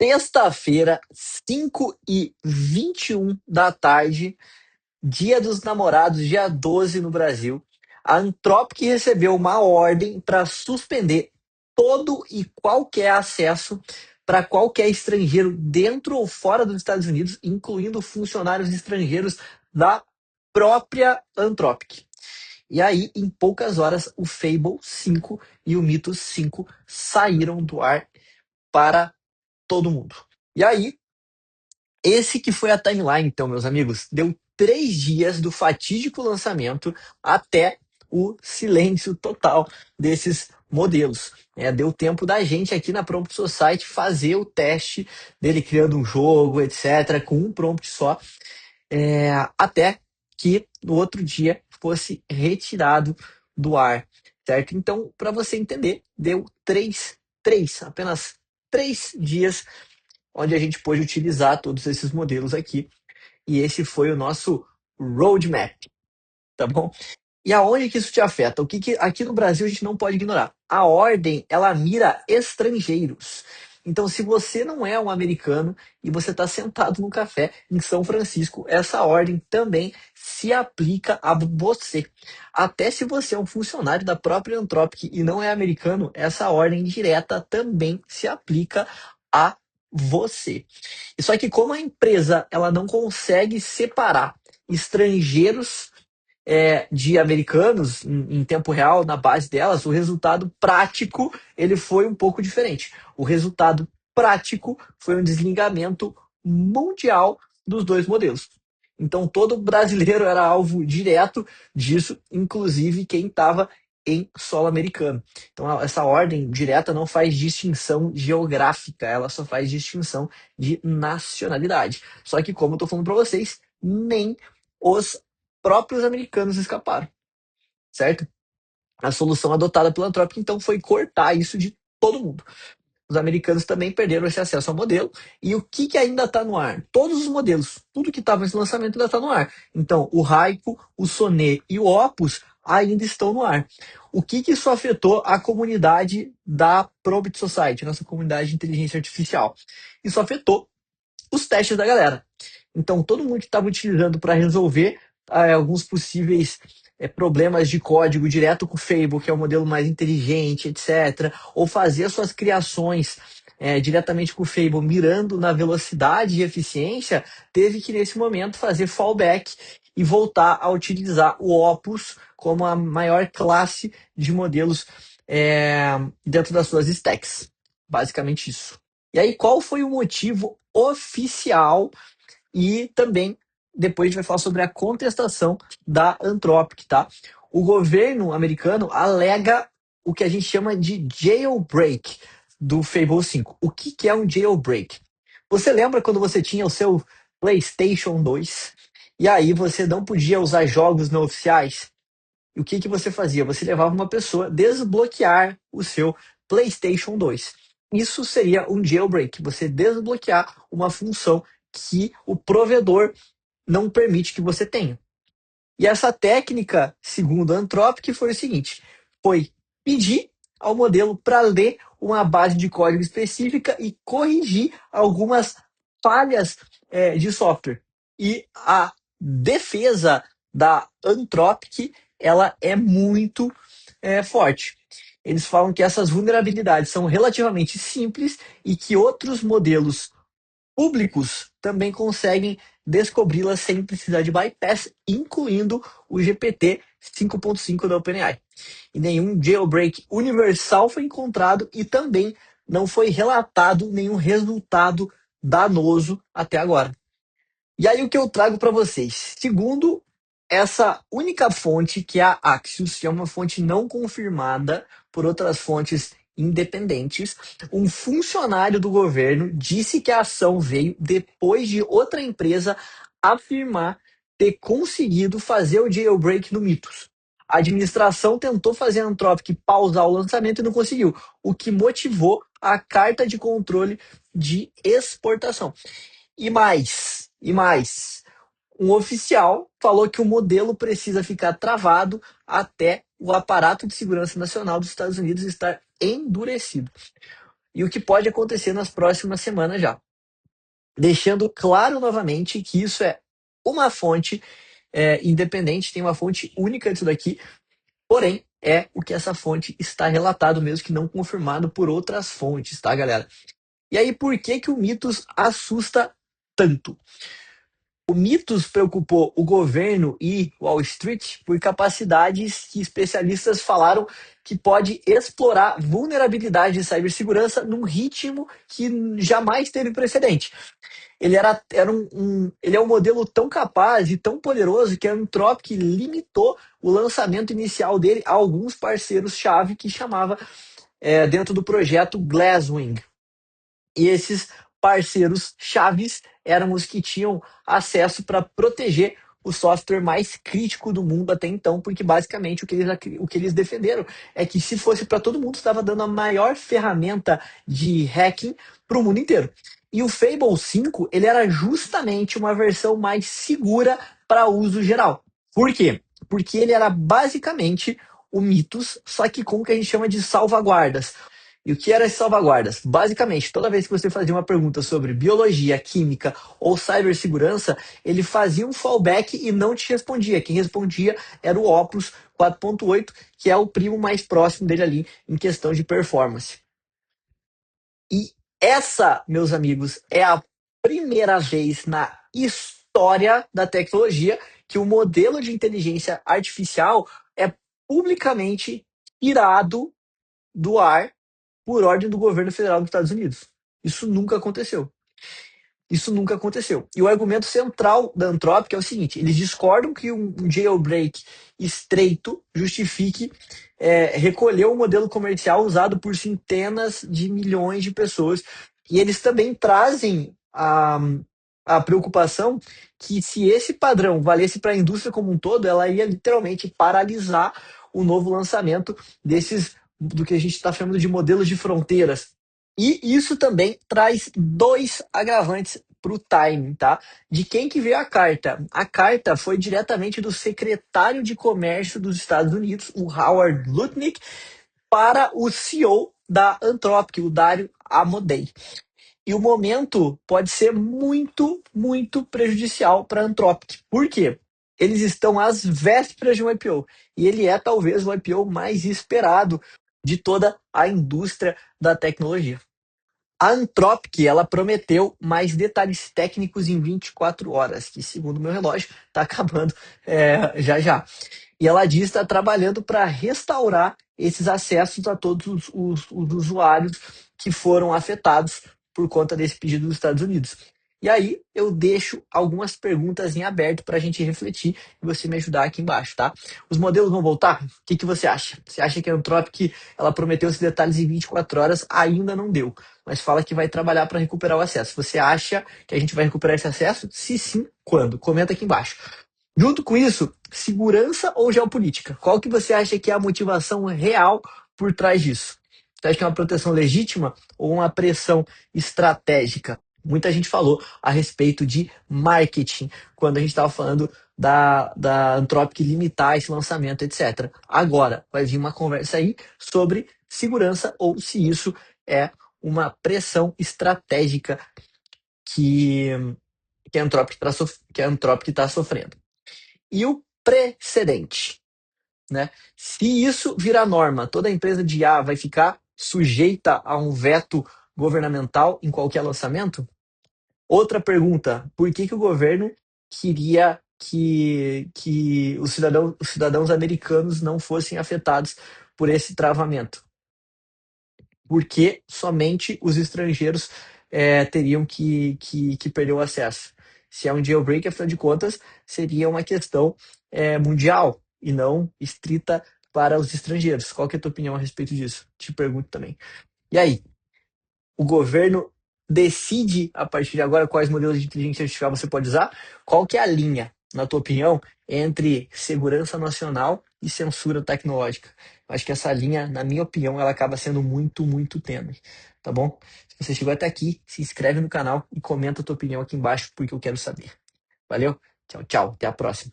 Sexta-feira, 5h21 da tarde, Dia dos Namorados, dia 12 no Brasil. A Anthropic recebeu uma ordem para suspender todo e qualquer acesso para qualquer estrangeiro dentro ou fora dos Estados Unidos, incluindo funcionários estrangeiros da própria Anthropic. E aí, em poucas horas, o Fable 5 e o Mythos 5 saíram do ar para todo mundo. E aí, esse que foi a timeline, então, meus amigos. Deu 3 dias do fatídico lançamento até o silêncio total desses modelos. Deu tempo da gente aqui na Prompt Society fazer o teste dele criando um jogo, etc., com um prompt só, até que no outro dia fosse retirado do ar, certo? Então, para você entender, deu apenas 3 dias onde a gente pôde utilizar todos esses modelos aqui. E esse foi o nosso roadmap, tá bom? E aonde que isso te afeta? O que aqui no Brasil a gente não pode ignorar? A ordem, ela mira estrangeiros. Então, se você não é um americano e você está sentado num café em São Francisco, essa ordem também se aplica a você. Até se você é um funcionário da própria Anthropic e não é americano, essa ordem direta também se aplica a você. E só que como a empresa ela não consegue separar estrangeiros de americanos em tempo real na base delas, o resultado prático ele foi um pouco diferente. O resultado prático foi um desligamento mundial dos dois modelos. Então todo brasileiro era alvo direto disso, inclusive quem estava em solo americano. Então essa ordem direta não faz distinção geográfica, ela só faz distinção de nacionalidade. Só que como eu estou falando para vocês, nem os próprios americanos escaparam, certo? A solução adotada pela Anthropic, então, foi cortar isso de todo mundo. Os americanos também perderam esse acesso ao modelo. E o que ainda está no ar? Todos os modelos, tudo que estava nesse lançamento ainda está no ar. Então, o Raico, o Sonnet e o Opus ainda estão no ar. O que isso afetou a comunidade da Prompt Society, nossa comunidade de inteligência artificial? Isso afetou os testes da galera. Então, todo mundo que estava utilizando para resolver alguns possíveis problemas de código direto com o Fable, que é o modelo mais inteligente, etc., ou fazer as suas criações diretamente com o Fable, mirando na velocidade e eficiência, teve que, nesse momento, fazer fallback e voltar a utilizar o Opus como a maior classe de modelos dentro das suas stacks. Basicamente isso. E aí, qual foi o motivo oficial? E também, depois a gente vai falar sobre a contestação da Anthropic, tá? O governo americano alega o que a gente chama de jailbreak do Fable 5. O que é um jailbreak? Você lembra quando você tinha o seu PlayStation 2 e aí você não podia usar jogos não oficiais? E o que você fazia? Você levava uma pessoa desbloquear o seu PlayStation 2. Isso seria um jailbreak, você desbloquear uma função que o provedor não permite que você tenha. E essa técnica, segundo a Anthropic, foi o seguinte: foi pedir ao modelo para ler uma base de código específica e corrigir algumas falhas de software. E a defesa da Anthropic ela é muito forte. Eles falam que essas vulnerabilidades são relativamente simples e que outros modelos públicos também conseguem descobri-las sem precisar de bypass, incluindo o GPT 5.5 da OpenAI. E nenhum jailbreak universal foi encontrado e também não foi relatado nenhum resultado danoso até agora. E aí o que eu trago para vocês? Segundo essa única fonte, que é a Axios, que é uma fonte não confirmada por outras fontes independentes, um funcionário do governo disse que a ação veio depois de outra empresa afirmar ter conseguido fazer o jailbreak no Mythos. A administração tentou fazer a Anthropic pausar o lançamento e não conseguiu, o que motivou a carta de controle de exportação. E mais, um oficial falou que o modelo precisa ficar travado até o aparato de segurança nacional dos Estados Unidos estar endurecido. e o que pode acontecer nas próximas semanas já. Deixando claro novamente que isso é uma fonte independente, tem uma fonte única disso daqui, porém é o que essa fonte está relatado, mesmo que não confirmado por outras fontes, tá, galera? E aí, por que que o Mitos assusta tanto? O Mitos preocupou o governo e Wall Street por capacidades que especialistas falaram que pode explorar vulnerabilidades de cibersegurança num ritmo que jamais teve precedente. Ele é um modelo tão capaz e tão poderoso que a Anthropic limitou o lançamento inicial dele a alguns parceiros-chave que chamava dentro do projeto Glasswing. E esses parceiros chaves eram os que tinham acesso para proteger o software mais crítico do mundo até então, porque basicamente o que eles defenderam é que se fosse para todo mundo, estava dando a maior ferramenta de hacking para o mundo inteiro. E o Fable 5, ele era justamente uma versão mais segura para uso geral. Por quê? Porque ele era basicamente o Mythos, só que com o que a gente chama de salvaguardas. E o que eram as salvaguardas? Basicamente, toda vez que você fazia uma pergunta sobre biologia, química ou cibersegurança, ele fazia um fallback e não te respondia. Quem respondia era o Opus 4.8, que é o primo mais próximo dele ali em questão de performance. E essa, meus amigos, é a primeira vez na história da tecnologia que o modelo de inteligência artificial é publicamente tirado do ar por ordem do governo federal dos Estados Unidos. Isso nunca aconteceu. Isso nunca aconteceu. E o argumento central da Anthropic é o seguinte: eles discordam que um jailbreak estreito justifique recolher um modelo comercial usado por centenas de milhões de pessoas. E eles também trazem a preocupação que se esse padrão valesse para a indústria como um todo, ela ia literalmente paralisar o novo lançamento desses do que a gente está chamando de modelos de fronteiras. E isso também traz dois agravantes para o timing, tá? De quem que veio a carta? A carta foi diretamente do secretário de Comércio dos Estados Unidos, o Howard Lutnick, para o CEO da Anthropic, o Dario Amodei. E o momento pode ser muito, muito prejudicial para a Anthropic. Por quê? Eles estão às vésperas de um IPO. E ele é talvez o IPO mais esperado de toda a indústria da tecnologia. A Anthropic, ela prometeu mais detalhes técnicos em 24 horas, que segundo o meu relógio está acabando já já. E ela diz estar trabalhando para restaurar esses acessos a todos os usuários que foram afetados por conta desse pedido dos Estados Unidos. E aí eu deixo algumas perguntas em aberto para a gente refletir e você me ajudar aqui embaixo, tá? Os modelos vão voltar? O que, que você acha? Você acha que a Anthropic ela prometeu esses detalhes em 24 horas? Ainda não deu, mas fala que vai trabalhar para recuperar o acesso. Você acha que a gente vai recuperar esse acesso? Se sim, quando? Comenta aqui embaixo. Junto com isso, segurança ou geopolítica? Qual que você acha que é a motivação real por trás disso? Você acha que é uma proteção legítima ou uma pressão estratégica? Muita gente falou a respeito de marketing, quando a gente estava falando da Anthropic limitar esse lançamento, etc. Agora vai vir uma conversa aí sobre segurança ou se isso é uma pressão estratégica que, que a Anthropic está sofrendo. E o precedente, né? Se isso virar norma, toda empresa de IA vai ficar sujeita a um veto governamental em qualquer lançamento? Outra pergunta: por que, que o governo queria que os cidadãos americanos não fossem afetados por esse travamento? Porque somente os estrangeiros teriam que perder o acesso. Se é um jailbreak, afinal de contas, seria uma questão mundial e não estrita para os estrangeiros. Qual que é a tua opinião a respeito disso? Te pergunto também. E aí, o governo decide a partir de agora quais modelos de inteligência artificial você pode usar? Qual que é a linha, na tua opinião, entre segurança nacional e censura tecnológica? Eu acho que essa linha, na minha opinião, ela acaba sendo muito, muito tênue, tá bom? Se você chegou até aqui, se inscreve no canal e comenta a tua opinião aqui embaixo, porque eu quero saber. Valeu? Tchau, tchau. Até a próxima.